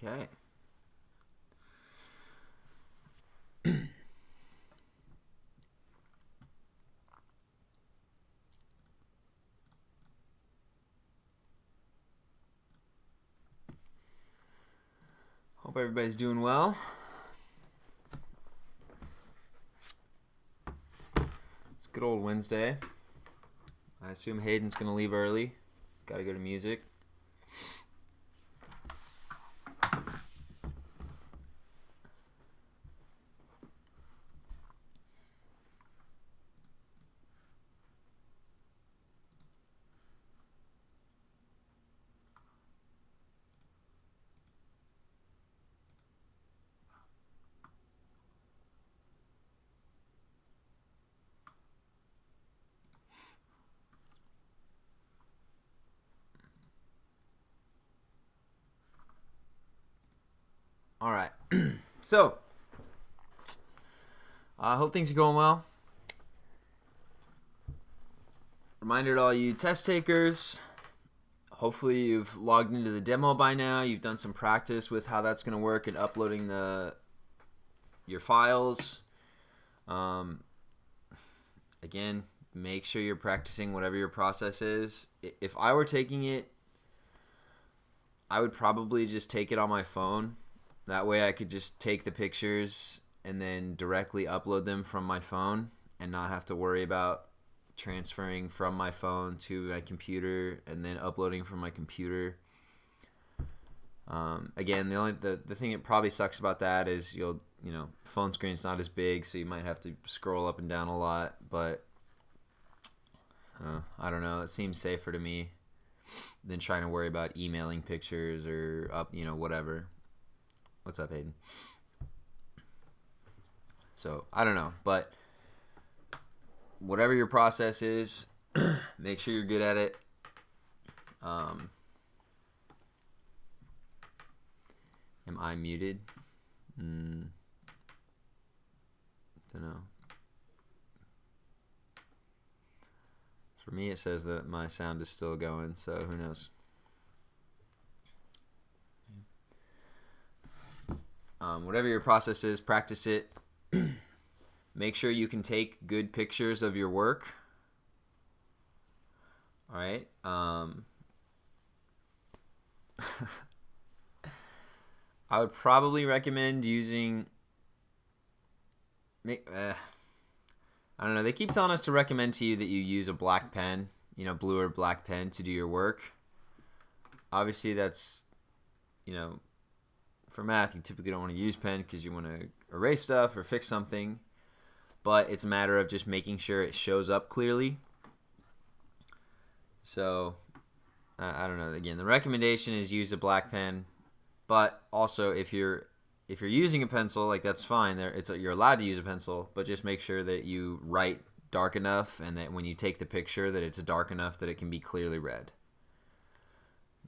Okay. Hope everybody's doing well. It's good old Wednesday. I assume Hayden's going to leave early. Got to go to music. All right. So, I hope things are going well. Reminder to all you test takers, hopefully you've logged into the demo by now. You've done some practice with how that's going to work and uploading your files. Again, make sure you're practicing whatever your process is. If I were taking it, I would probably just take it on my phone. That way I could just take the pictures and then directly upload them from my phone and not have to worry about transferring from my phone to my computer and then uploading from my computer. Again, the thing that probably sucks about that is phone screen's not as big, so you might have to scroll up and down a lot, but I don't know. It seems safer to me than trying to worry about emailing pictures or whatever. What's up, Hayden? So, I don't know, but whatever your process is, make sure you're good at it. Am I muted? Don't know. For me, it says that my sound is still going, so who knows? Whatever your process is, practice it. Make sure you can take good pictures of your work. All right. I would probably recommend using... I don't know. They keep telling us to recommend to you that you use a black pen, blue or black pen to do your work. Obviously, that's, for math, you typically don't want to use pen because you want to erase stuff or fix something. But it's a matter of just making sure it shows up clearly. So, I don't know. Again, the recommendation is use a black pen. But also, if you're using a pencil, like that's fine. You're allowed to use a pencil, but just make sure that you write dark enough and that when you take the picture that it's dark enough that it can be clearly read.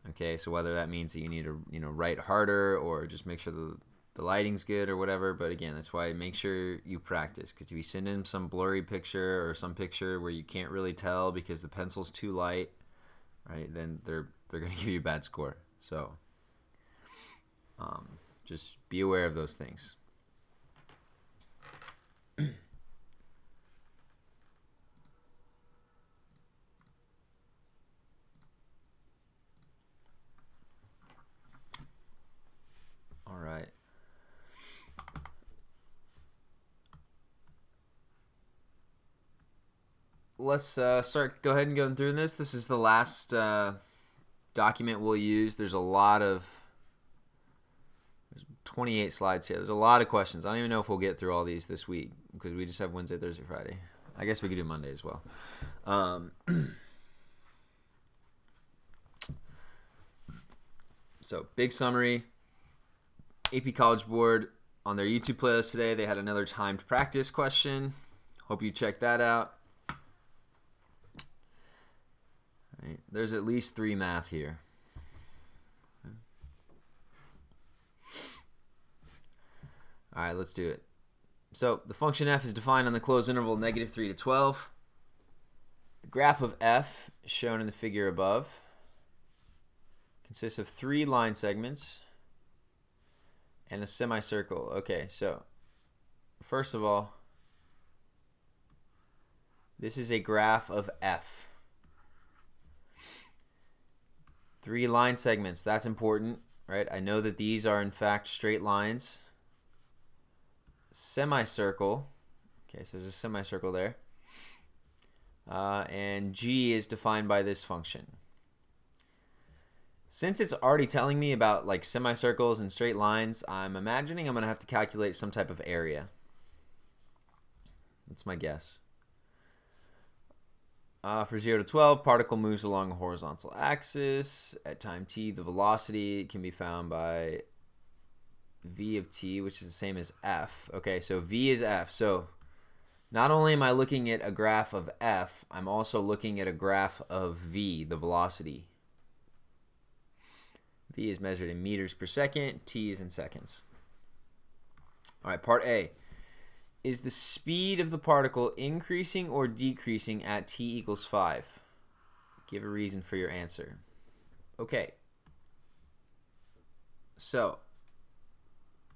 Okay, so whether that means that you need to write harder or just make sure the lighting's good or whatever, but again, that's why make sure you practice, because if you send in some blurry picture or some picture where you can't really tell because the pencil's too light, right, then they're going to give you a bad score. So just be aware of those things. All right. Let's start. Go ahead and go through this. This is the last document we'll use. There's 28 slides here. There's a lot of questions. I don't even know if we'll get through all these this week because we just have Wednesday, Thursday, Friday. I guess we could do Monday as well. So, big summary. AP College Board on their YouTube playlist today, they had another timed practice question. Hope you check that out. All right. There's at least 3 math here. All right, let's do it. So the function f is defined on the closed interval -3 to 12. The graph of f, shown in the figure above, consists of 3 line segments and a semicircle. Okay, so first of all, this is a graph of f. 3 line segments, that's important, right? I know that these are in fact straight lines. Semicircle, okay, so there's a semicircle there. And g is defined by this function. Since it's already telling me about like semicircles and straight lines, I'm imagining I'm going to have to calculate some type of area. That's my guess. For 0 to 12, particle moves along a horizontal axis. At time t, the velocity can be found by v of t, which is the same as f. Okay, so v is f. So not only am I looking at a graph of f, I'm also looking at a graph of v, the velocity. V is measured in meters per second, t is in seconds. All right, part A. Is the speed of the particle increasing or decreasing at t equals 5? Give a reason for your answer. Okay. So,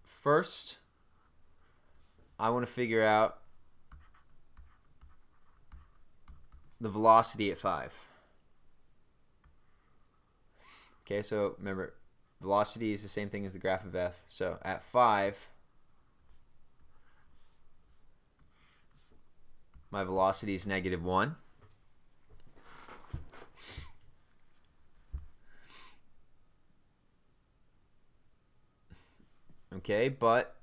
first, I want to figure out the velocity at 5. Okay, so remember, velocity is the same thing as the graph of f. So at 5, my velocity is -1. Okay, but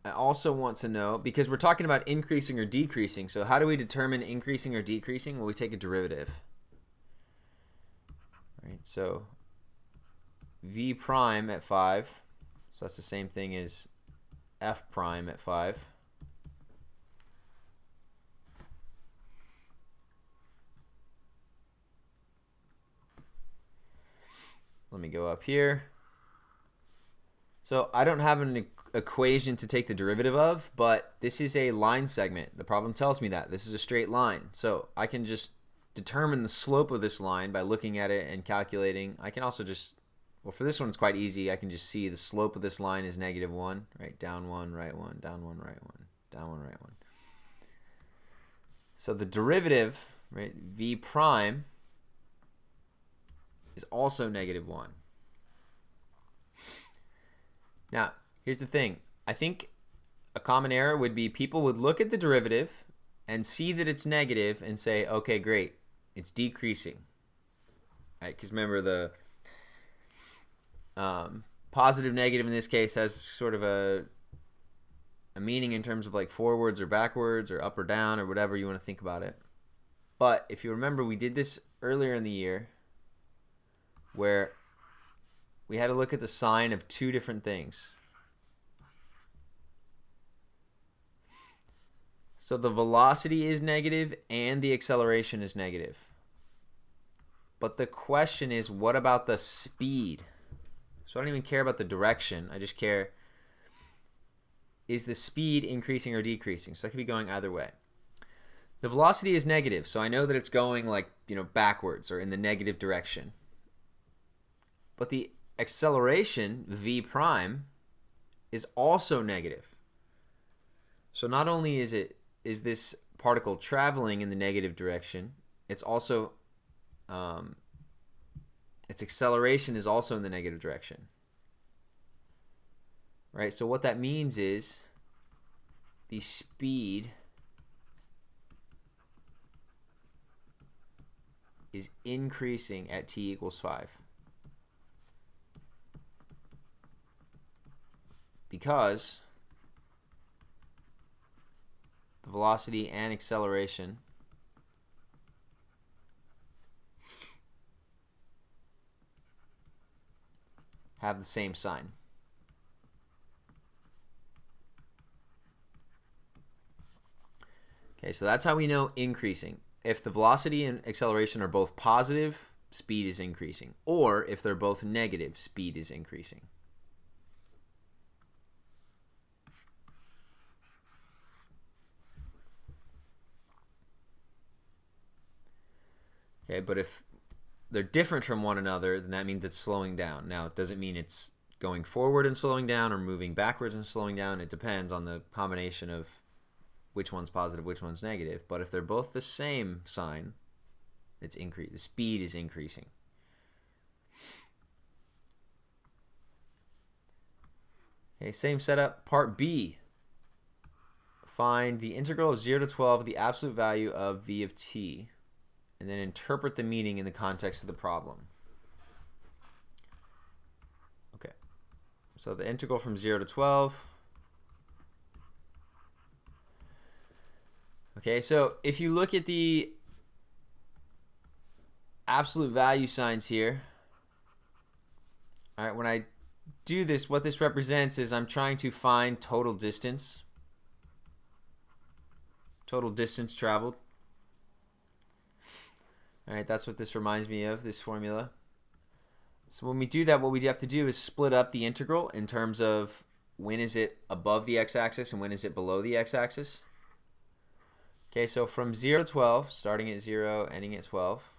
I also want to know, because we're talking about increasing or decreasing, so how do we determine increasing or decreasing? Well, we take a derivative. All right, so v prime at 5, so that's the same thing as f prime at 5. Let me go up here. So I don't have an equation to take the derivative of, but this is a line segment. The problem tells me that. This is a straight line. So I can just determine the slope of this line by looking at it and calculating. I can also just, well, for this one it's quite easy. I can just see the slope of this line is -1, right? Down 1, right 1, down 1, right 1, down 1, right 1. So the derivative, right, v prime, is also -1. Now, here's the thing. I think a common error would be people would look at the derivative and see that it's negative and say, okay, great, it's decreasing. Right? Because remember, the positive negative in this case has sort of a meaning in terms of like forwards or backwards or up or down or whatever you want to think about it. But if you remember, we did this earlier in the year where we had to look at the sign of 2 different things. So the velocity is negative and the acceleration is negative. But the question is, what about the speed? So I don't even care about the direction. I just care, is the speed increasing or decreasing? So it could be going either way. The velocity is negative, so I know that it's going like, backwards or in the negative direction. But the acceleration, v prime, is also negative. So not only is this particle traveling in the negative direction, it's also its acceleration is also in the negative direction. Right? So what that means is the speed is increasing at t equals 5. Because the velocity and acceleration have the same sign. Okay, so that's how we know increasing. If the velocity and acceleration are both positive, speed is increasing. Or if they're both negative, speed is increasing. Okay, but if they're different from one another, then that means it's slowing down. Now, it doesn't mean it's going forward and slowing down or moving backwards and slowing down. It depends on the combination of which one's positive, which one's negative. But if they're both the same sign, it's increase. The speed is increasing. Okay, same setup. Part B. Find the integral of 0 to 12, the absolute value of v of t, and then interpret the meaning in the context of the problem. Okay, so the integral from 0 to 12. Okay, so if you look at the absolute value signs here, all right, when I do this, what this represents is I'm trying to find total distance. Total distance traveled. All right, that's what this reminds me of, this formula. So when we do that, what we have to do is split up the integral in terms of when is it above the x-axis and when is it below the x-axis. Okay, so from 0 to 12, starting at 0, ending at 12.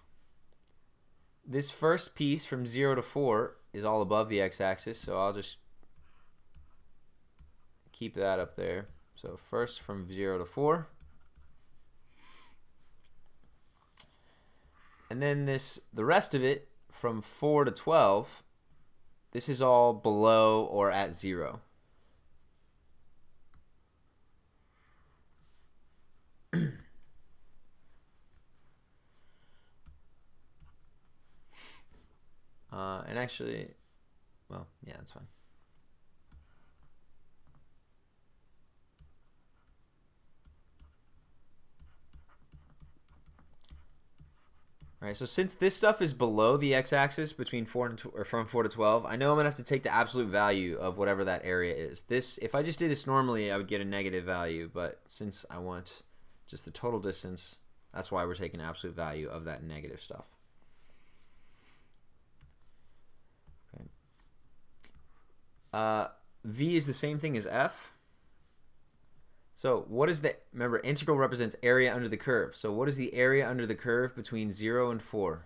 This first piece from 0 to 4 is all above the x-axis, so I'll just keep that up there. So first from 0 to 4. And then the rest of it from 4 to 12, this is all below or at 0. And actually, well, yeah, that's fine. All right, so since this stuff is below the x-axis between 4 and or from 4 to 12, I know I'm gonna have to take the absolute value of whatever that area is. This, if I just did this normally, I would get a negative value, but since I want just the total distance, that's why we're taking absolute value of that negative stuff. Okay. V is the same thing as F. So what is the, remember, integral represents area under the curve. So what is the area under the curve between 0 and 4?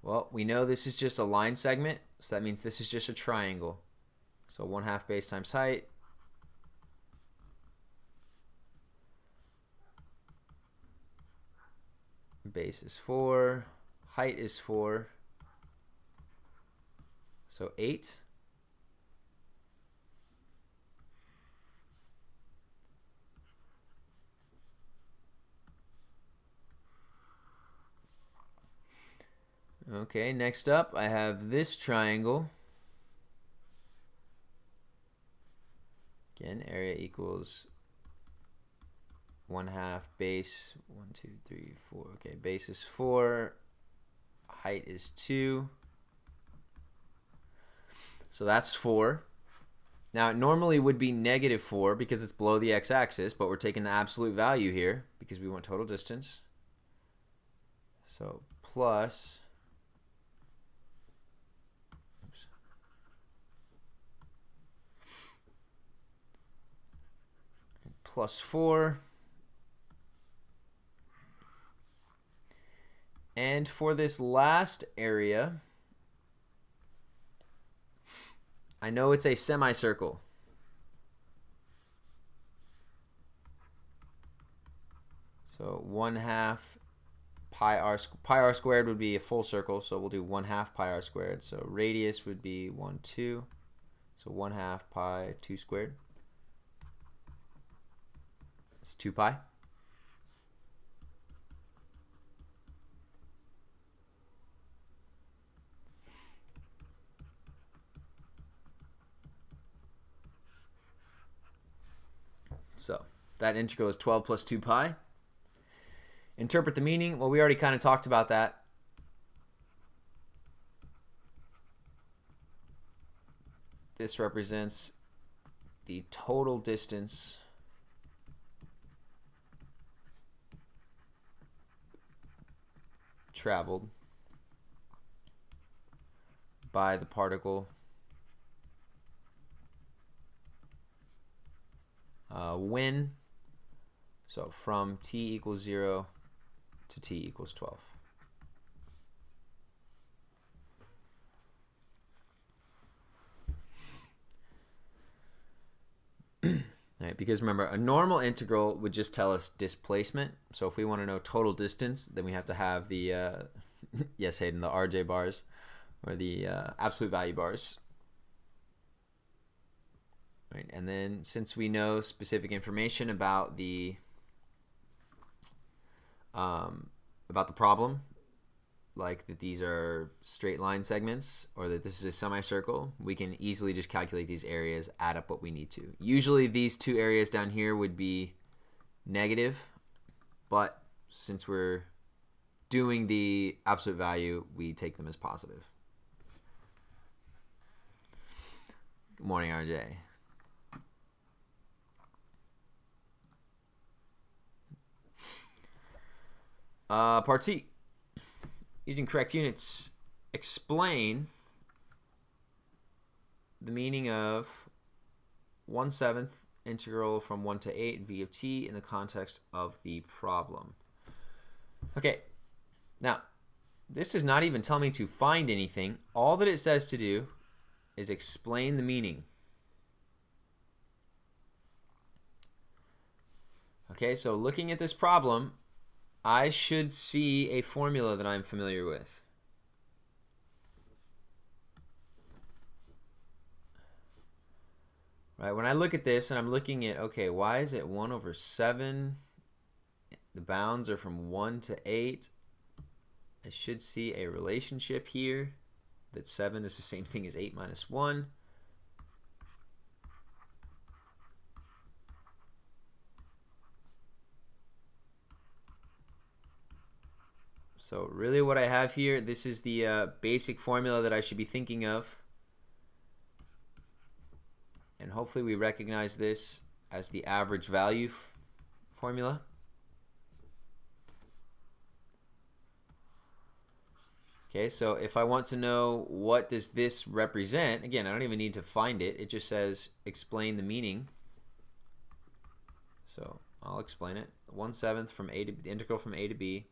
Well, we know this is just a line segment, so that means this is just a triangle. So 1/2 base times height. Base is 4, height is 4, so 8. Okay, next up I have this triangle. Again, area equals 1/2 base, 1, 2, 3, 4. Okay, base is 4, height is 2. So that's 4. Now it normally would be -4 because it's below the x-axis, but we're taking the absolute value here because we want total distance. So plus +4. And for this last area, I know it's a semicircle. So 1/2 pi r squared would be a full circle, so we'll do 1/2 pi r squared. So radius would be 1, 2. So 1/2 pi 2 squared. It's 2 pi. So that integral is 12 plus 2 pi. Interpret the meaning. Well, we already kind of talked about that. This represents the total distance traveled by the particle when, so from t equals 0 to t equals 12. because remember, a normal integral would just tell us displacement. So if we want to know total distance, then we have to have the, yes, Hayden, the RJ bars, or the absolute value bars. Right, and then since we know specific information about the problem, like that these are straight line segments or that this is a semicircle, we can easily just calculate these areas, add up what we need to. Usually these two areas down here would be negative, but since we're doing the absolute value, we take them as positive. Good morning, RJ. Part C. Using correct units, explain the meaning of 1/7 integral from 1 to 8 v of t in the context of the problem. Okay, now this does not even tell me to find anything. All that it says to do is explain the meaning. Okay, so looking at this problem, I should see a formula that I'm familiar with. Right, when I look at this and I'm looking at, okay, why is it 1/7? The bounds are from 1 to 8. I should see a relationship here that 7 is the same thing as 8 minus 1. So really what I have here, this is the basic formula that I should be thinking of. And hopefully we recognize this as the average value formula. Okay, so if I want to know what does this represent, again, I don't even need to find it. It just says explain the meaning. So I'll explain it. 1/7 from a to the integral from a to b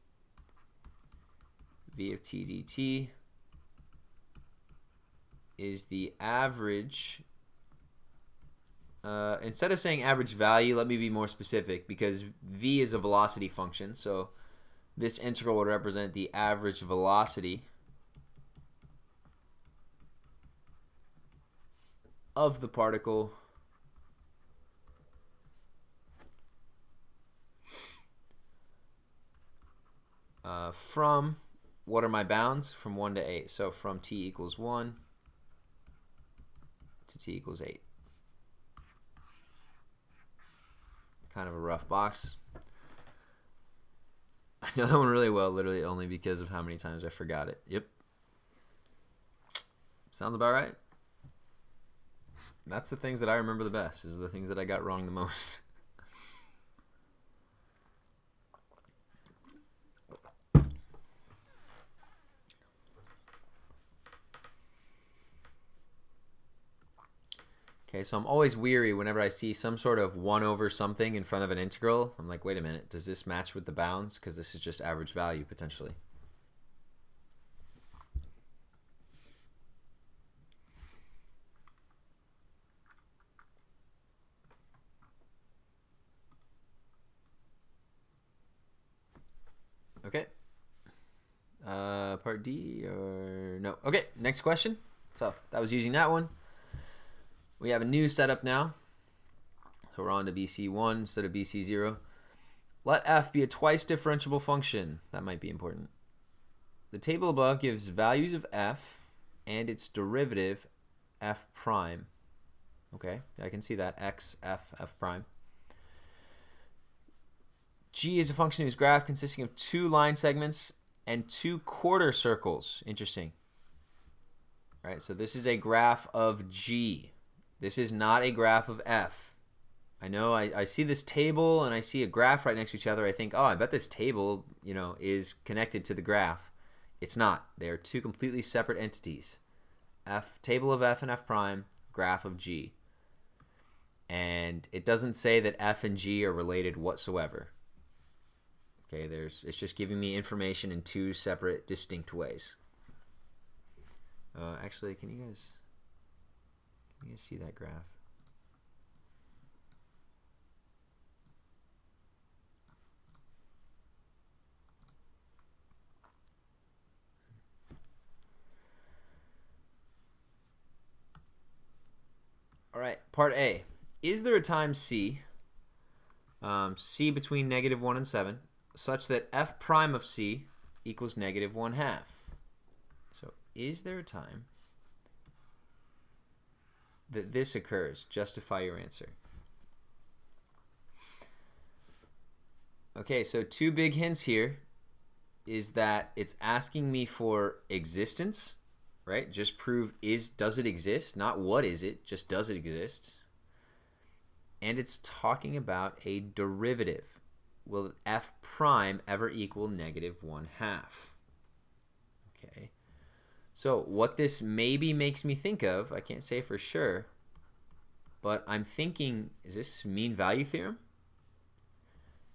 v of t dt is the average. Instead of saying average value, let me be more specific, because v is a velocity function. So this integral would represent the average velocity of the particle from, what are my bounds? From 1 to 8. So from t equals 1 to t equals 8. Kind of a rough box. I know that one really well, literally only because of how many times I forgot it. Yep. Sounds about right. That's the things that I remember the best, is the things that I got wrong the most. Okay, so I'm always weary whenever I see some sort of 1/something in front of an integral. I'm like, wait a minute, does this match with the bounds? Because this is just average value, potentially. Okay. Part D or no? Okay, next question. So that was using that one. We have a new setup now. So we're on to BC1 instead of BC0. Let f be a twice differentiable function. That might be important. The table above gives values of f and its derivative f prime. Okay, I can see that. X, f, f prime. G is a function whose graph consisting of 2 line segments and 2 quarter circles. Interesting. All right, so this is a graph of G. This is not a graph of f. I know I see this table and I see a graph right next to each other. I think, oh, I bet this table, is connected to the graph. It's not. They are 2 completely separate entities. Table of f and f prime, graph of G. And it doesn't say that f and G are related whatsoever. Okay, it's just giving me information in 2 separate, distinct ways. Actually, can you guys... you see that graph? All right, part A. Is there a time C, C between negative 1 and 7, such that f prime of C equals negative 1/2? So is there a time that this occurs? Justify your answer. Okay, so two big hints here is that it's asking me for existence, right? Just prove does it exist? Not what is it, just does it exist? And it's talking about a derivative. Will f prime ever equal negative 1/2? Okay. So what this maybe makes me think of, I can't say for sure, but I'm thinking, is this mean value theorem?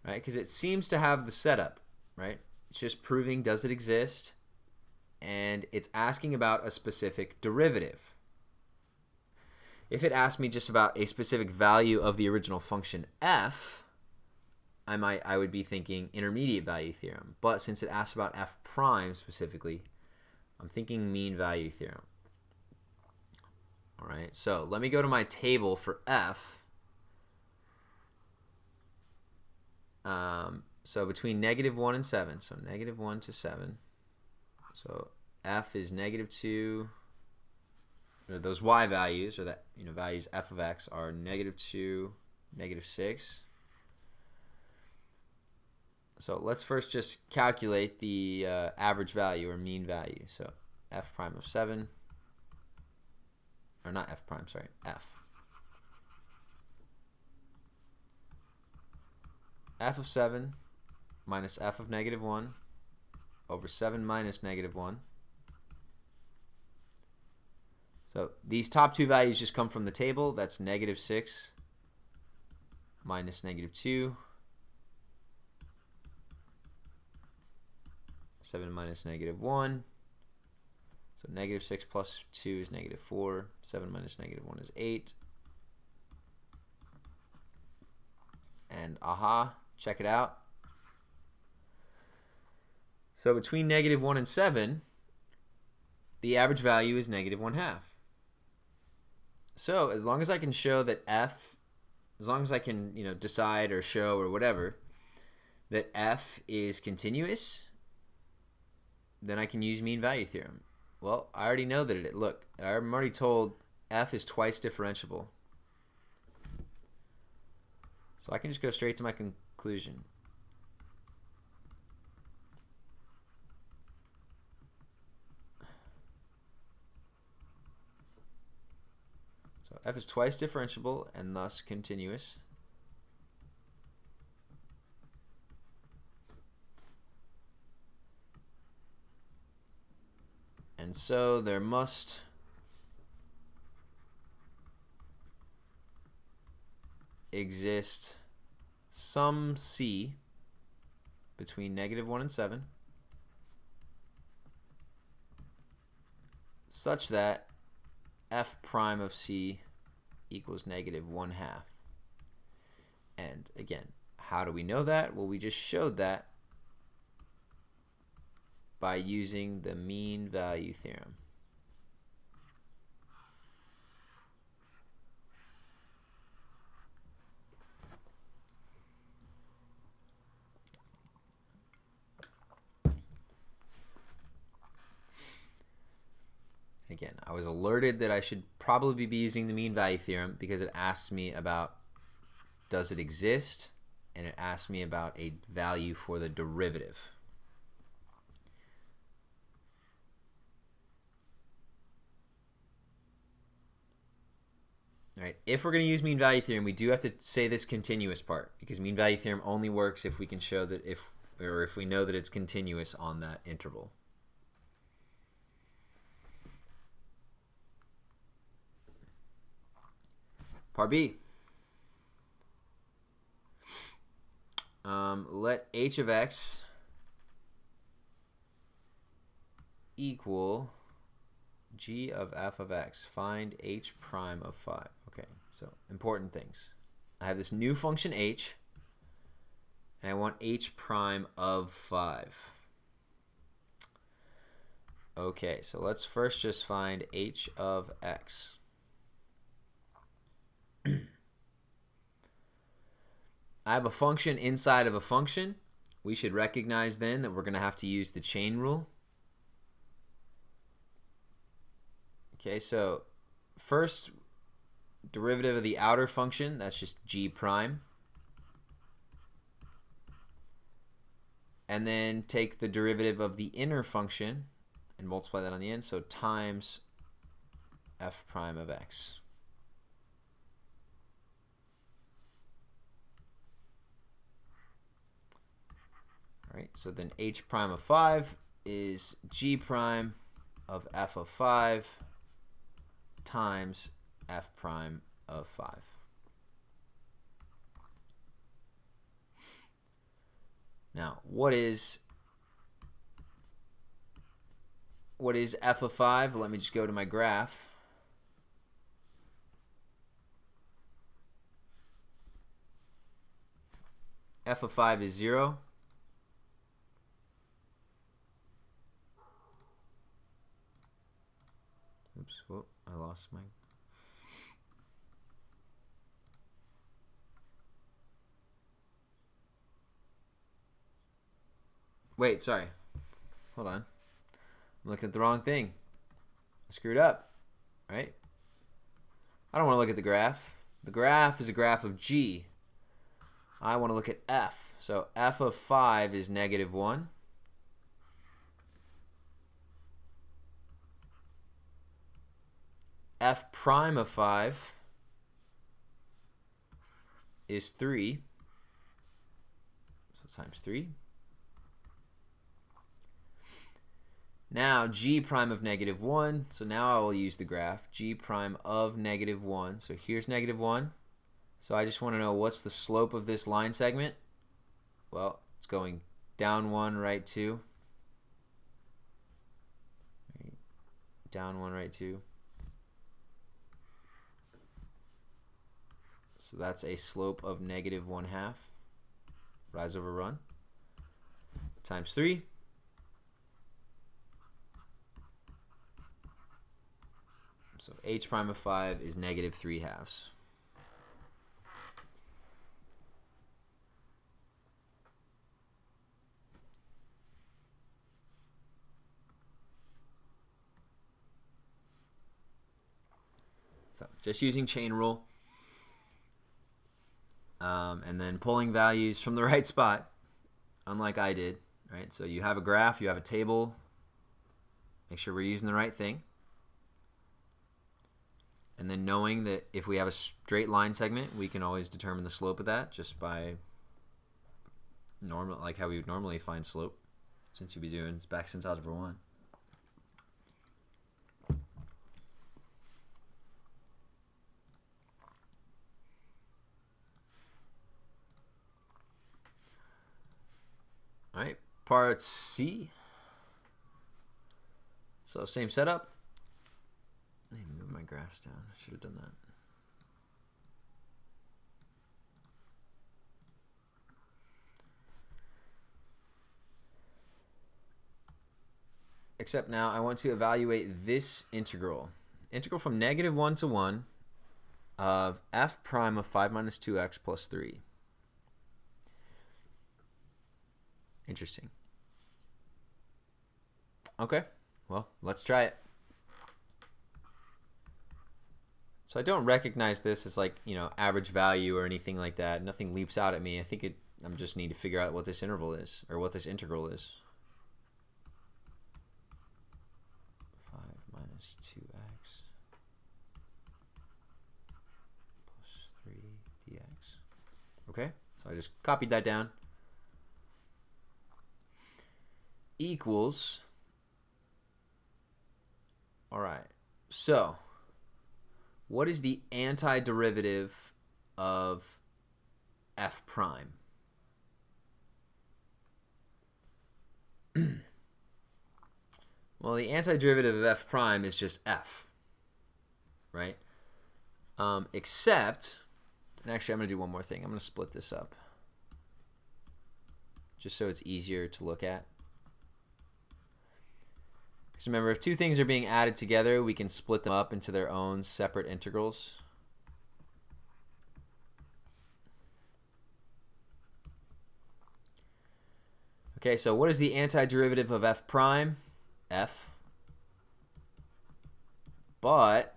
Right? Because it seems to have the setup, right? It's just proving does it exist, and it's asking about a specific derivative. If it asked me just about a specific value of the original function f, I would be thinking intermediate value theorem. But since it asks about f prime specifically, I'm thinking mean value theorem. All right, so let me go to my table for f. So between negative 1 and 7, so negative 1 to 7. So f is negative 2. Those y values, or that values f of x, are negative 2, negative 6. So let's first just calculate the average value or mean value. So f prime of 7, or not f prime, sorry, f. F of 7 minus f of negative 1 over 7 minus negative 1. So these top two values just come from the table. That's negative 6 minus negative 2. 7 minus negative 1. So negative 6 plus 2 is negative 4. 7 minus negative 1 is 8. And aha, check it out. So between negative 1 and 7, the average value is negative 1/2. So as long as I can show that f, as long as I can decide or show or whatever that f is continuous, then I can use mean value theorem. Well, I already know that look, I'm already told f is twice differentiable. So I can just go straight to my conclusion. So f is twice differentiable and thus continuous. And so there must exist some c between negative 1 and 7 such that f prime of c equals negative 1/2. And again, how do we know that? Well, we just showed that by using the mean value theorem. Again, I was alerted that I should probably be using the mean value theorem because it asks me about does it exist, and it asks me about a value for the derivative. All right, if we're going to use mean value theorem, we do have to say this continuous part, because mean value theorem only works if we can show that if we know that it's continuous on that interval. Part B. Let h of x equal g of f of x. Find h prime of 5. Okay, so important things. I have this new function h, and I want h prime of 5. Okay, so let's first just find h of x. I have a function inside of a function. We should recognize then that we're going to have to use the chain rule. Okay, so first derivative of the outer function, that's just g prime. And then take the derivative of the inner function and multiply that on the end, so times f prime of x. All right, so then h prime of 5 is g prime of f of 5 times f prime of 5. Now, what is f of 5? Let me just go to my graph. F of 5 is 0. Oops, whoa, I lost my... Wait, sorry. Hold on. I'm looking at the wrong thing. I screwed up, right? I don't want to look at the graph. The graph is a graph of g. I want to look at f. So f of 5 is negative 1. F prime of 5 is 3. So times 3. Now g prime of negative 1. So now I will use the graph. G prime of negative 1. So here's negative 1. So I just want to know what's the slope of this line segment. Well, it's going down 1, right 2. Down 1, right 2. So that's a slope of negative 1/2. Rise over run. Times 3. So h prime of 5 is negative 3/2. So just using chain rule. And then pulling values from the right spot, unlike I did. Right? So you have a graph, you have a table. Make sure we're using the right thing. And then knowing that if we have a straight line segment, we can always determine the slope of that just by normal, like how we would normally find slope, since you'd be doing it's back since algebra 1. All right, part C. So same setup. Let me move my graphs down. I should have done that. Except now I want to evaluate this integral. Integral from negative 1 to 1 of f prime of 5 minus 2x plus 3. Interesting. Okay, well, let's try it. So I don't recognize this as like, average value or anything like that. Nothing leaps out at me. I think I just need to figure out what this interval is, or what this integral is. 5 minus 2x plus 3 dx. Okay, so I just copied that down. Equals, all right, so what is the antiderivative of f prime? Well, the antiderivative of f prime is just f, right? Except, and actually I'm going to do one more thing. I'm going to split this up just so it's easier to look at. Because remember, if two things are being added together, we can split them up into their own separate integrals. Okay, so what is the antiderivative of f prime? F. But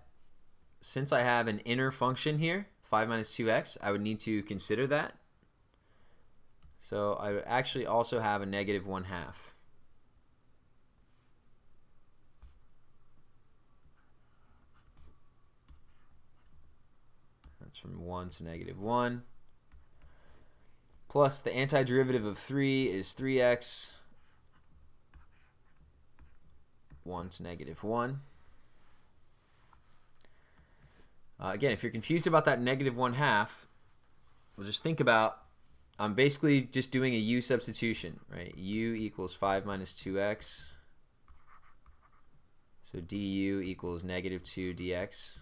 since I have an inner function here, 5 minus 2x, I would need to consider that. So I would actually also have a negative 1/2. That's from 1 to negative 1. Plus the antiderivative of 3 is 3x. 1 to negative 1. Again, if you're confused about that negative 1/2, well, just think about, I'm basically just doing a u substitution, right? U equals 5 minus 2x. So du equals negative 2 dx.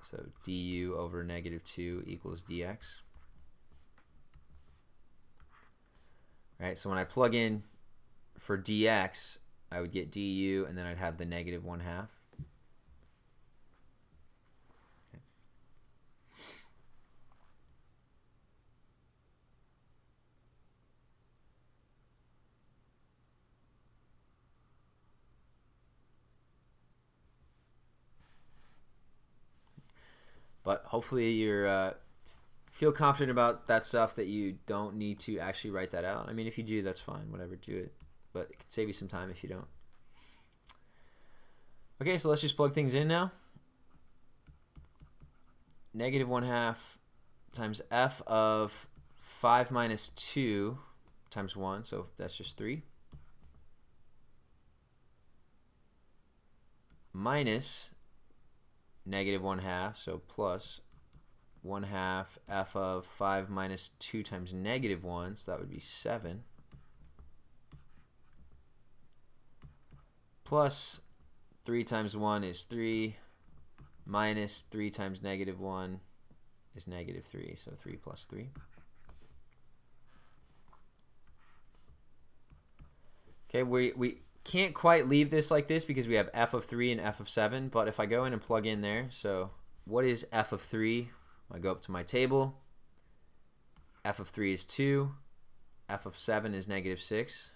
So du over negative 2 equals dx. All right, so when I plug in for dx, I would get du, and then I'd have the negative 1/2. Okay. But hopefully you're feel confident about that stuff, that you don't need to actually write that out. I mean, if you do, that's fine. Whatever, do it. But it could save you some time if you don't. Okay, so let's just plug things in now. Negative 1/2 times f of 5 minus 2 times 1, so that's just 3. Minus negative 1/2, so plus 1/2 f of 5 minus 2 times negative 1, so that would be 7. Plus 3 times 1 is 3, minus 3 times negative 1 is negative 3, so 3 plus 3. Okay, we can't quite leave this like this because we have f of 3 and f of 7, but if I go in and plug in there, so what is f of 3? I go up to my table. F of 3 is 2. F of 7 is negative 6.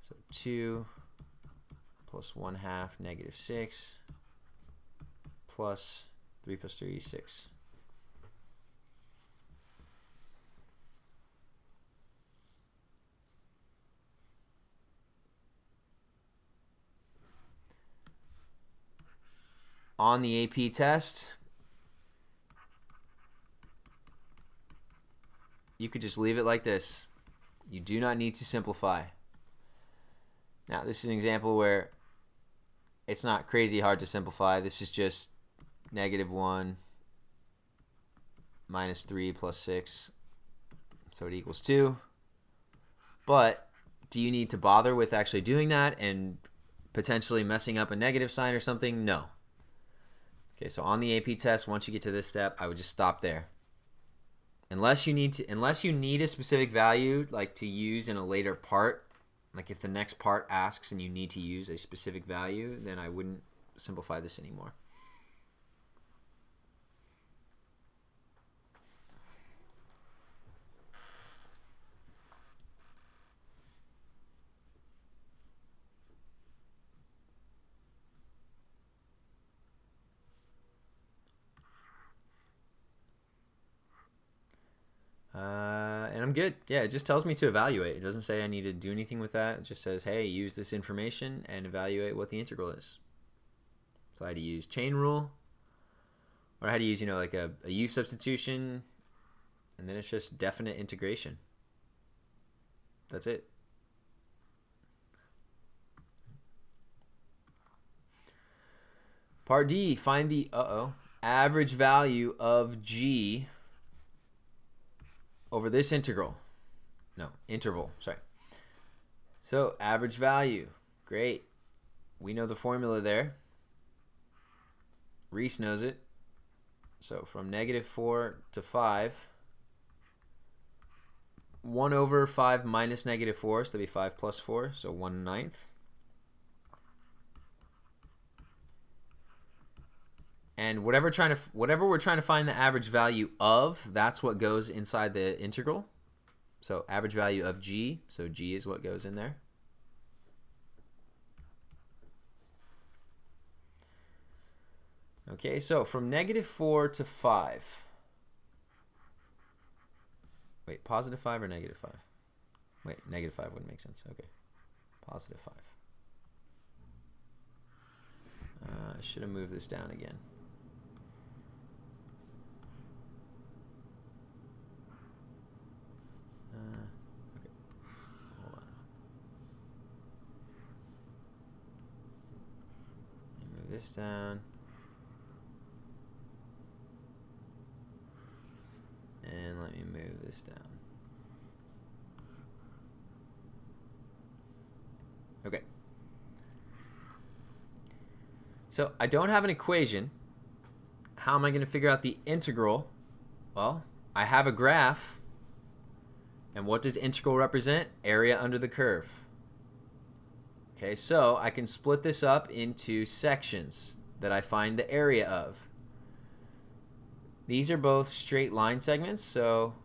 So 2 plus 1/2 negative 6 plus 3 plus 3 is 6. On the AP test, you could just leave it like this. You do not need to simplify. Now, this is an example where it's not crazy hard to simplify. This is just negative 1 minus 3 plus 6, so it equals 2. But do you need to bother with actually doing that and potentially messing up a negative sign or something? No. Okay, so on the AP test, once you get to this step, I would just stop there. Unless you need a specific value, like to use in a later part, like if the next part asks and you need to use a specific value, then I wouldn't simplify this anymore. And I'm good. Yeah, it just tells me to evaluate. It doesn't say I need to do anything with that. It just says, hey, use this information and evaluate what the integral is. So I had to use chain rule, or I had to use, like a u substitution, and then it's just definite integration. That's it. Part D, find the average value of g over this interval. Sorry. So average value, great. We know the formula there. Reese knows it. So from negative 4 to 5, 1 over 5 minus negative 4, so that'd be 5 plus 4, so 1/9. And whatever we're trying to find the average value of, that's what goes inside the integral. So average value of g, so g is what goes in there. Okay, so from -4 to 5. Wait, +5 or -5? Wait, -5 wouldn't make sense. Okay, +5. I should have moved this down again. Okay, hold on. Let me move this down. And let me move this down. Okay. So I don't have an equation. How am I going to figure out the integral? Well, I have a graph. And what does integral represent? Area under the curve. Okay, so I can split this up into sections that I find the area of. These are both straight line segments, so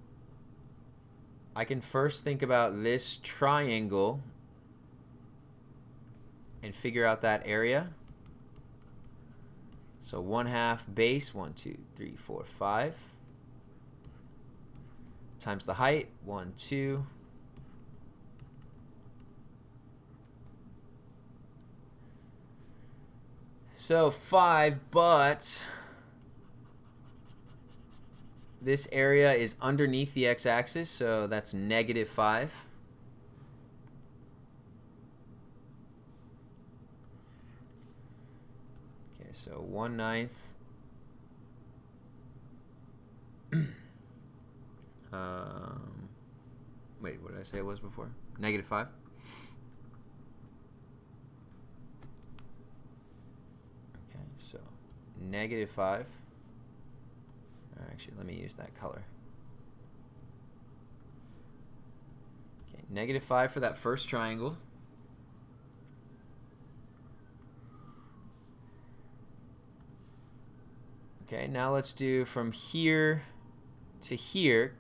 I can first think about this triangle and figure out that area. So 1/2 base, 1, 2, 3, 4, 5, times the height, 1, 2. So 5, but this area is underneath the x-axis, so that's -5. Okay, so 1/9. Wait, what did I say it was before? -5. Okay, so -5. Actually, let me use that color. Okay, -5 for that first triangle. Okay, now let's do from here to here.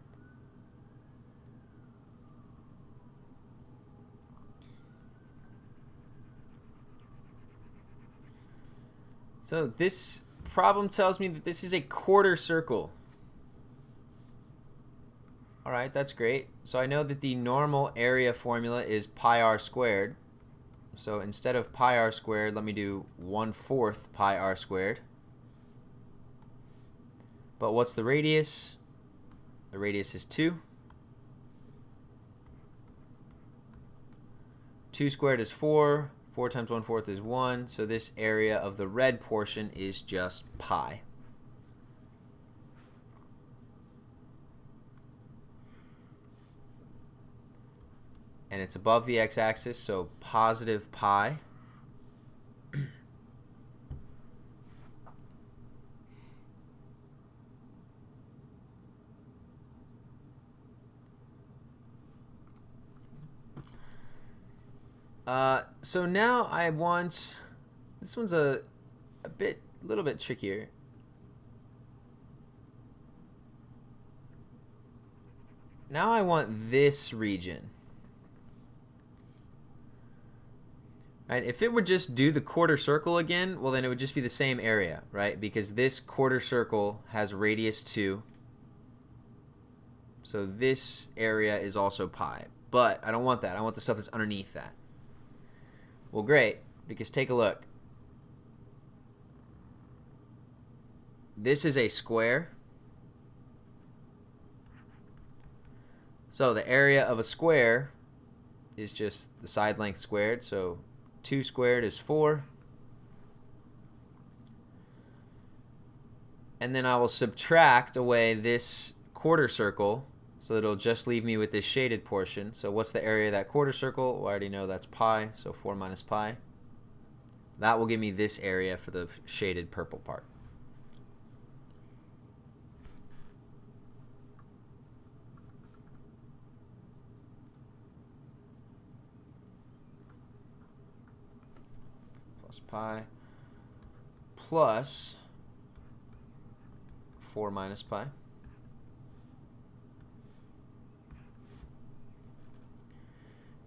So this problem tells me that this is a quarter circle. All right, that's great. So I know that the normal area formula is pi r squared. So instead of pi r squared, let me do 1/4 pi r squared. But what's the radius? The radius is 2. 2 squared is 4. 4 times 1/4 is 1. So this area of the red portion is just pi. And it's above the x-axis, so positive pi. So now I want, this one's a little bit trickier. Now I want this region. Right, if it would just do the quarter circle again, well then it would just be the same area, right? Because this quarter circle has radius 2. So this area is also pi. But I don't want that. I want the stuff that's underneath that. Well, great, because take a look. This is a square. So the area of a square is just the side length squared. So 2 squared is 4. And then I will subtract away this quarter circle, so it'll just leave me with this shaded portion. So what's the area of that quarter circle? Well, I already know that's pi, so 4 minus pi. That will give me this area for the shaded purple part. Plus pi plus 4 minus pi.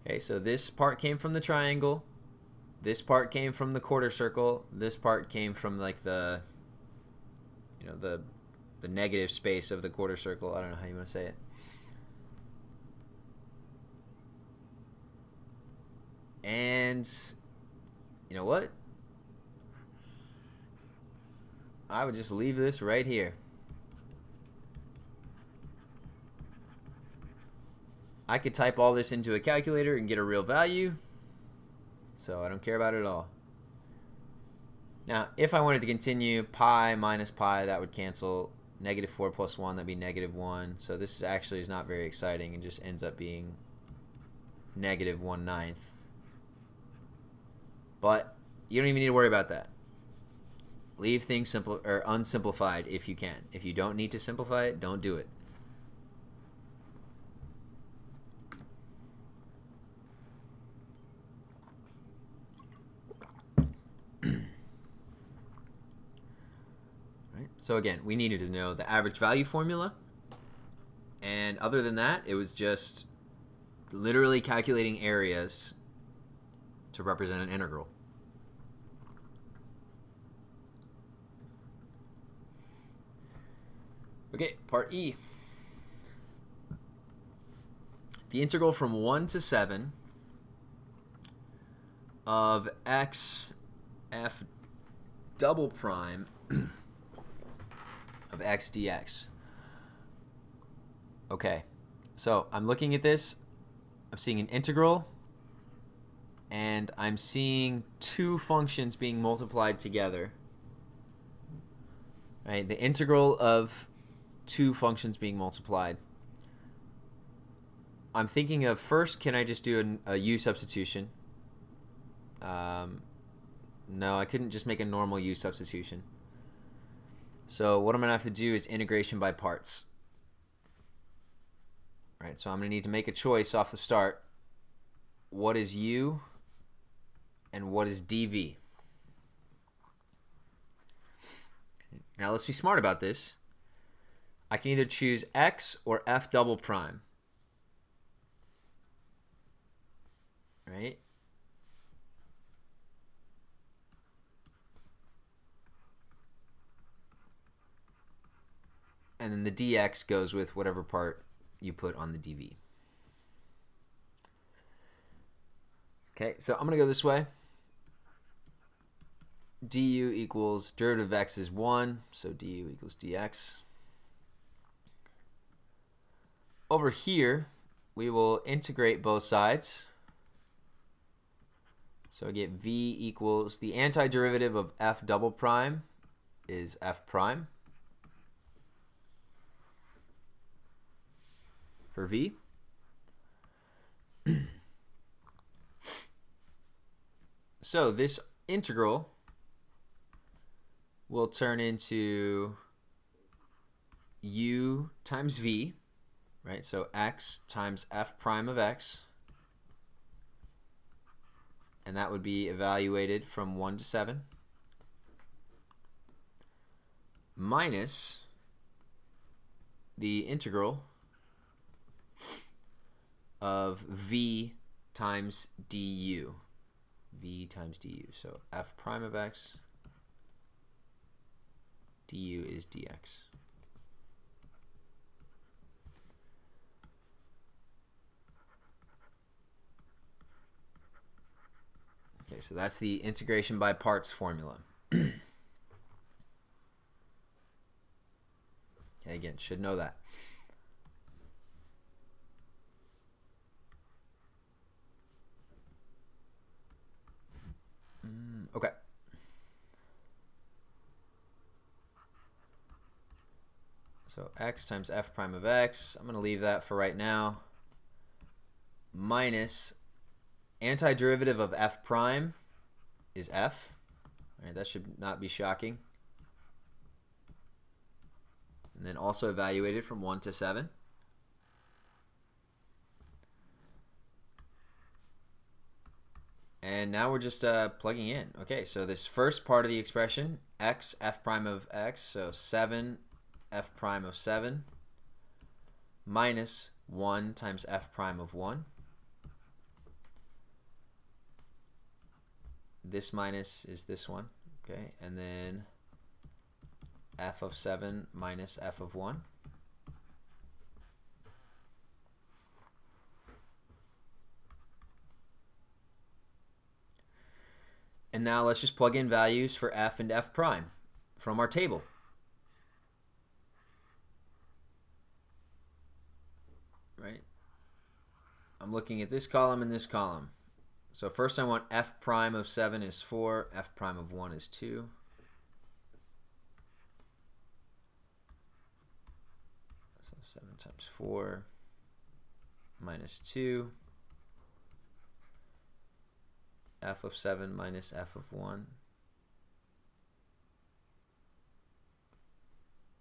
Okay, so this part came from the triangle. This part came from the quarter circle. This part came from like the, you know, the negative space of the quarter circle. I don't know how you want to say it. And you know what? I would just leave this right here. I could type all this into a calculator and get a real value, so I don't care about it at all. Now, if I wanted to continue, pi minus pi, that would cancel. Negative 4 plus 1, that'd be negative 1. So this actually is not very exciting and just ends up being negative 1/9. But you don't even need to worry about that. Leave things simple or unsimplified if you can. If you don't need to simplify it, don't do it. Right. So again, we needed to know the average value formula. And other than that, it was just literally calculating areas to represent an integral. Okay, part E. The integral from 1 to 7 of x f double prime of x dx. Okay, so I'm looking at this. I'm seeing an integral, and I'm seeing two functions being multiplied together. Right, the integral of two functions being multiplied. I'm thinking of first, can I just do a u substitution? No, I couldn't just make a normal u substitution. So what I'm going to have to do is integration by parts. Right, so I'm going to need to make a choice off the start. What is u and what is dv? Now let's be smart about this. I can either choose x or f double prime. Right? And then the dx goes with whatever part you put on the dv. Okay, so I'm going to go this way. Du equals derivative of x is 1, so du equals dx. Over here, we will integrate both sides. So I get v equals, the antiderivative of f double prime is f prime for v. So this integral will turn into u times v, right? So x times f prime of x, and that would be evaluated from 1 to 7, minus the integral of v times du. V times du. So f prime of x, du is dx. Okay, so that's the integration by parts formula. Okay, again, should know that. Okay. So x times f prime of x, I'm going to leave that for right now, minus antiderivative of f prime is f. All right, that should not be shocking. And then also evaluated from 1 to 7. And now we're just plugging in. Okay, so this first part of the expression, x f prime of x, so 7 f prime of 7 minus 1 times f prime of 1. This minus is this one, okay? And then f of 7 minus f of 1. And now let's just plug in values for f and f prime from our table. Right? I'm looking at this column and this column. So first I want f prime of 7 is 4, f prime of 1 is 2. So 7 times 4 minus 2. F of 7 minus f of 1.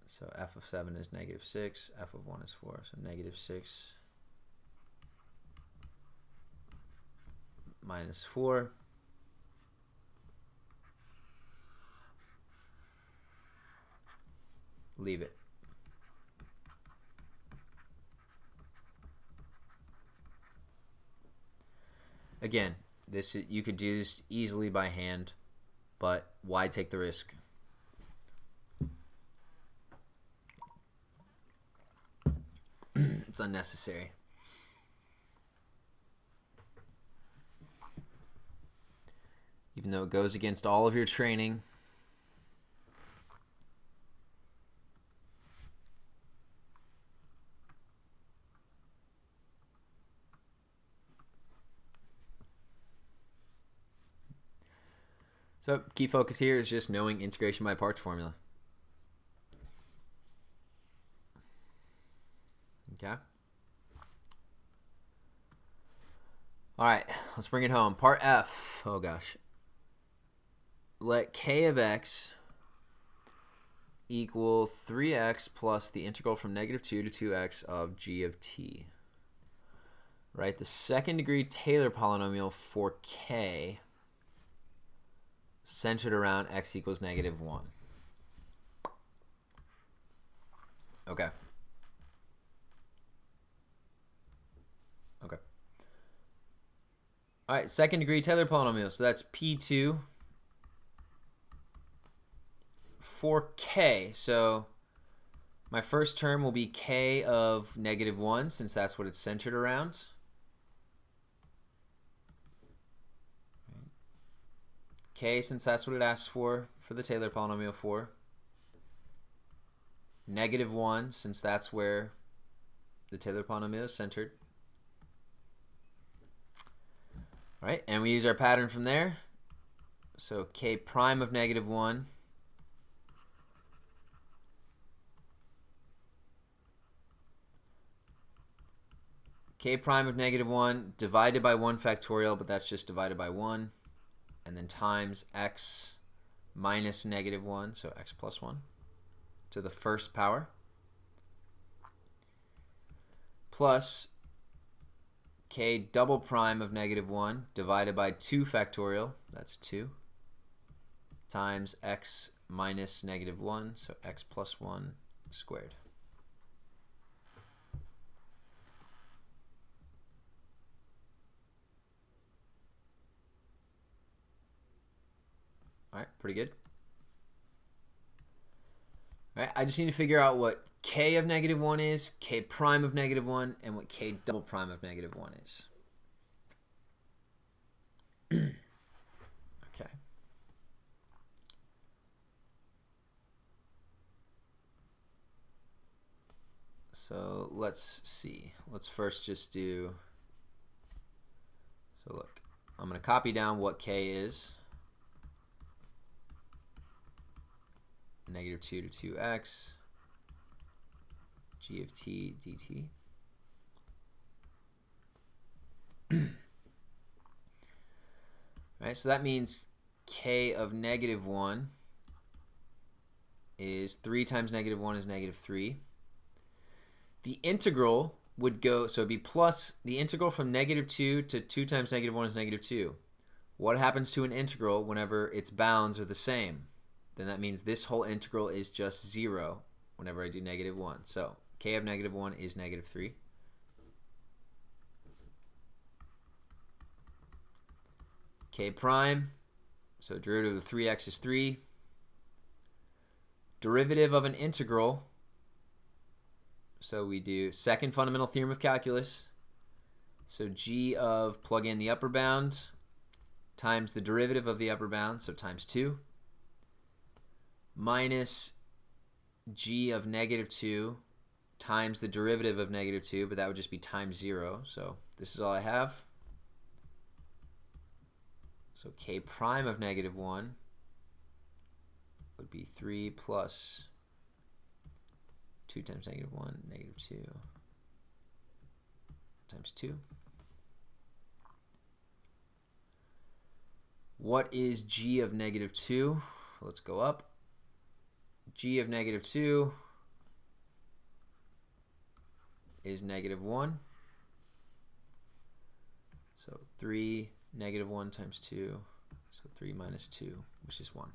So f of 7 is negative 6, f of 1 is 4, so negative 6 minus 4. Leave it. Again, this you could do this easily by hand, but why take the risk? It's unnecessary. Even though it goes against all of your training. So key focus here is just knowing integration by parts formula. Okay. All right, let's bring it home. Part F. Oh gosh. Let k of x equal 3x plus the integral from negative 2 to 2x of g of t. Right, the second degree Taylor polynomial for k centered around x equals negative 1. Okay. Okay. All right, second degree Taylor polynomial. So that's P2 for k. So my first term will be k of negative 1, since that's what it's centered around. K, since that's what it asks for the Taylor polynomial for. Negative 1, since that's where the Taylor polynomial is centered. All right, and we use our pattern from there. So k prime of negative 1 k prime of negative 1 divided by 1 factorial, but that's just divided by 1. And then times x minus negative 1, so x plus 1, to the first power, plus k double prime of negative 1 divided by 2 factorial, that's 2, times x minus negative 1, so x plus 1 squared. All right, pretty good. All right, I just need to figure out what k of negative 1 is, k prime of negative 1, and what k double prime of negative 1 is. Okay. So let's see. Let's first just do, so look, I'm going to copy down what k is. Negative 2 to 2x, g of t dt. Right, so that means k of negative 1 is 3 times negative 1 is negative 3. The integral would go, so it'd be plus the integral from negative 2 to 2 times negative 1 is negative 2. What happens to an integral whenever its bounds are the same? Then that means this whole integral is just 0. whenever I do -1. So k of -1 is -3. K prime, so derivative of 3x is 3. Derivative of an integral, so we do second fundamental theorem of calculus. So g of, plug in the upper bound, times the derivative of the upper bound, so times 2, minus g of -2 times the derivative of -2, but that would just be times 0. So this is all I have. So k prime of -1 would be 3 plus 2 times -1, -2 times 2. What is g of -2? Let's go up. G of -2 is -1. So 3 -1 times 2. So 3 minus 2, which is 1.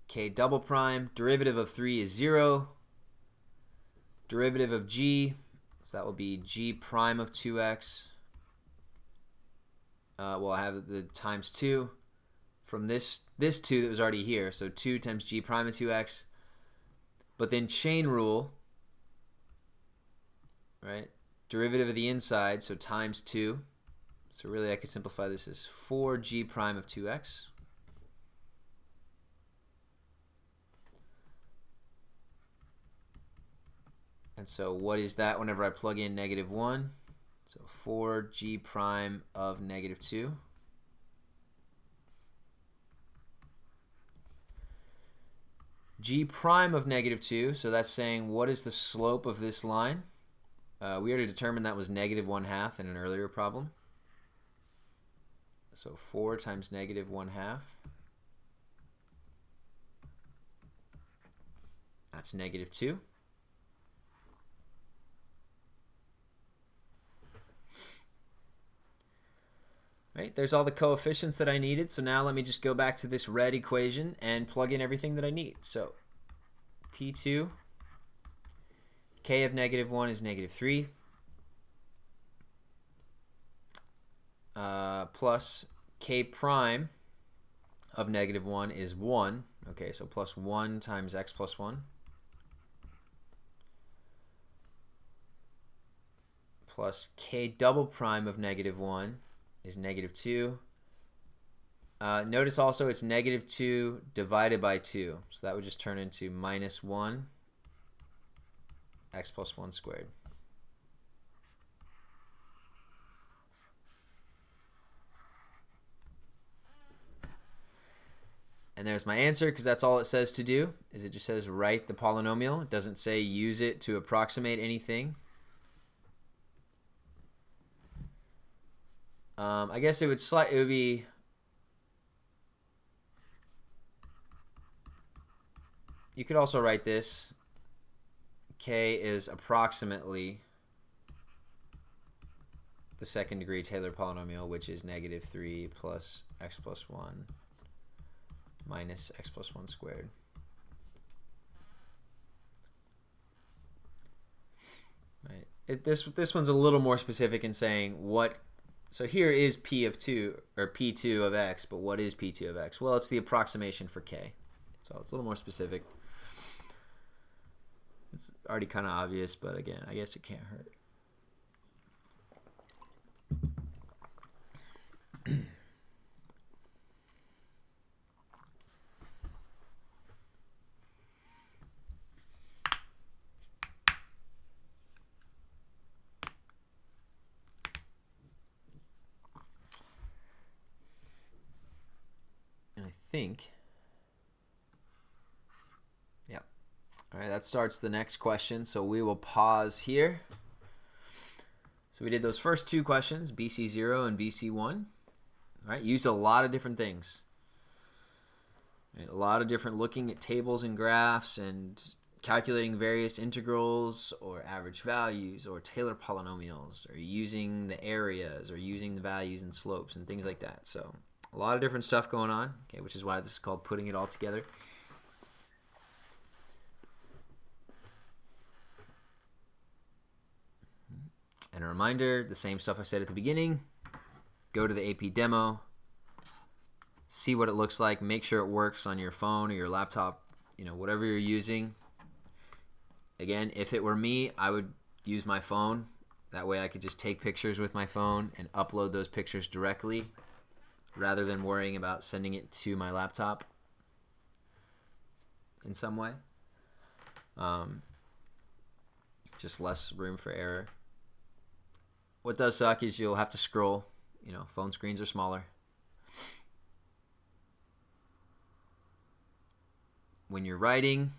K double prime, derivative of 3 is 0. Derivative of g, so that will be g prime of 2x. Well, I have the times 2 from this 2 that was already here. So 2 times g prime of 2x. But then chain rule, right? Derivative of the inside, so times 2. So really I could simplify this as 4g prime of 2x. And so what is that whenever I plug in -1? So 4g prime of -2. G prime of -2, so that's saying what is the slope of this line? We already determined that was -1/2 in an earlier problem. So 4 times -1/2. That's -2. Right, there's all the coefficients that I needed. So now let me just go back to this red equation and plug in everything that I need. So P2, k of -1 is -3, plus k prime of -1 is 1. Okay, so plus 1 times x plus 1. Plus k double prime of -1 is -2. Notice also it's -2 divided by 2. So that would just turn into -1 x plus 1 squared. And there's my answer, because that's all it says to do, is it just says write the polynomial. It doesn't say use it to approximate anything. I guess it would be you could also write this. K is approximately the second degree Taylor polynomial, which is -3 plus x plus 1 minus x plus 1 squared. Right. This one's a little more specific in saying what. So here is P of 2, or P2 of x, but what is P2 of x? Well, it's the approximation for k. So it's a little more specific. It's already kind of obvious, but again, I guess it can't hurt. Think. Yep. All right, that starts the next question. So we will pause here. So we did those first two questions, BC0 and BC1. All right, used a lot of different things. Right, a lot of different looking at tables and graphs and calculating various integrals or average values or Taylor polynomials, or using the areas, or using the values and slopes and things like that. So a lot of different stuff going on, okay, which is why this is called putting it all together. And a reminder, the same stuff I said at the beginning, go to the AP demo, see what it looks like, make sure it works on your phone or your laptop, whatever you're using. Again, if it were me, I would use my phone. That way I could just take pictures with my phone and upload those pictures directly rather than worrying about sending it to my laptop in some way. Just less room for error. What does suck is you'll have to scroll. Phone screens are smaller. When you're writing,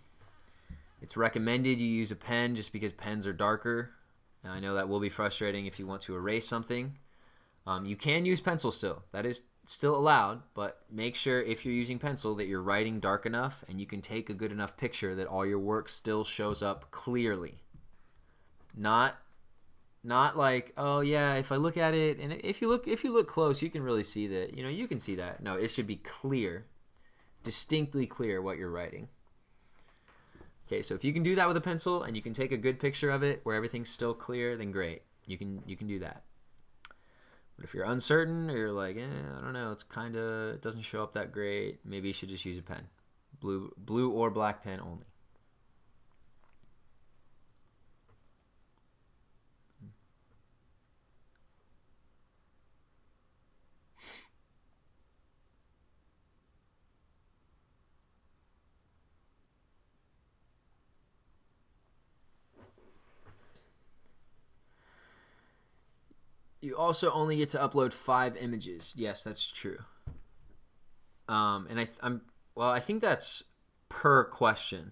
it's recommended you use a pen just because pens are darker. Now, I know that will be frustrating if you want to erase something. You can use pencil still. That is still allowed, but make sure if you're using pencil that you're writing dark enough and you can take a good enough picture that all your work still shows up clearly. Not like, oh yeah, if I look at it, and if you look close, you can really see that. You can see that. No, it should be clear, distinctly clear what you're writing. Okay, so if you can do that with a pencil and you can take a good picture of it where everything's still clear, then great. You can do that. But if you're uncertain or you're like, I don't know, it doesn't show up that great, maybe you should just use a pen. Blue or black pen only. You also only get to upload 5 images. Yes, that's true. And I think that's per question.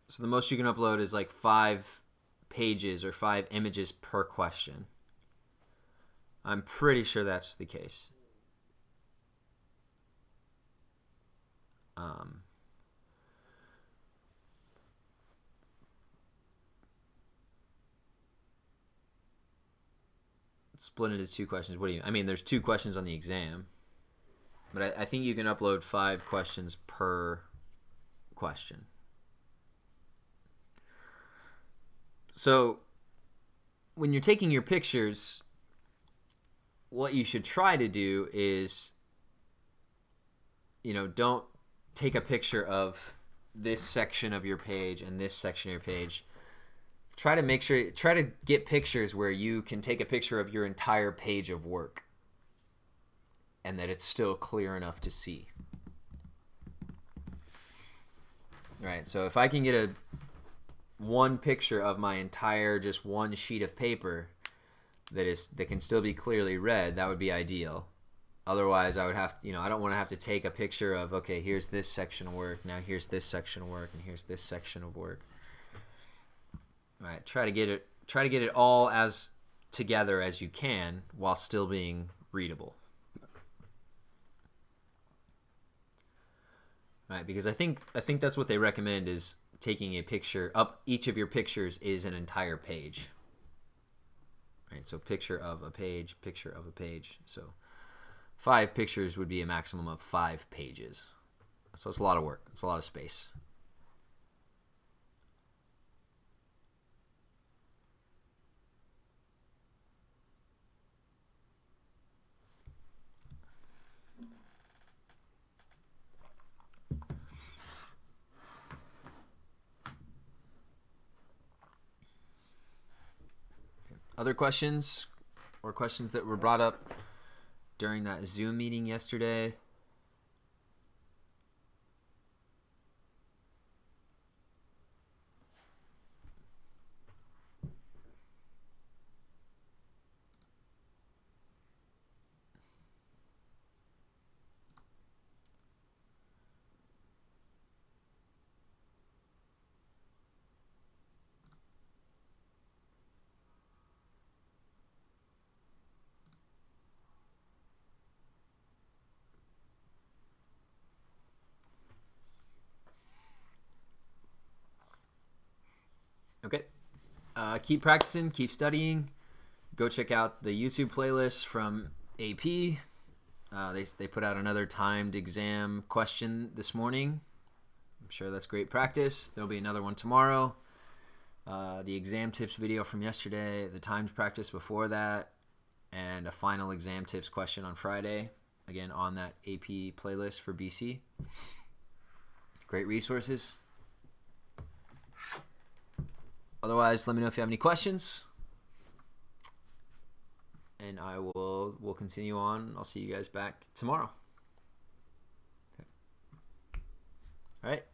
So the most you can upload is like 5 pages or 5 images per question. I'm pretty sure that's the case. Split into 2 questions. What do you? I mean, there's 2 questions on the exam, but I think you can upload 5 questions per question. So when you're taking your pictures, what you should try to do is, don't take a picture of this section of your page and this section of your page. Try to get pictures where you can take a picture of your entire page of work and that it's still clear enough to see. All right, so if I can get one picture of my entire just one sheet of paper that can still be clearly read, that would be ideal. Otherwise, I would have, I don't want to have to take a picture of, okay, here's this section of work, now here's this section of work, and here's this section of work. All right, try to get it all as together as you can while still being readable. All right, because I think that's what they recommend is taking a picture. Each of your pictures is an entire page. Right, so picture of a page, picture of a page. So 5 pictures would be a maximum of 5 pages. So it's a lot of work. It's a lot of space. Other questions or questions that were brought up during that Zoom meeting yesterday? Okay. Keep practicing, keep studying. Go check out the YouTube playlist from AP. They put out another timed exam question this morning. I'm sure that's great practice. There'll be another one tomorrow. The exam tips video from yesterday, the timed practice before that, and a final exam tips question on Friday. Again, on that AP playlist for BC. Great resources. Otherwise, let me know if you have any questions. And we'll continue on. I'll see you guys back tomorrow. Okay. All right.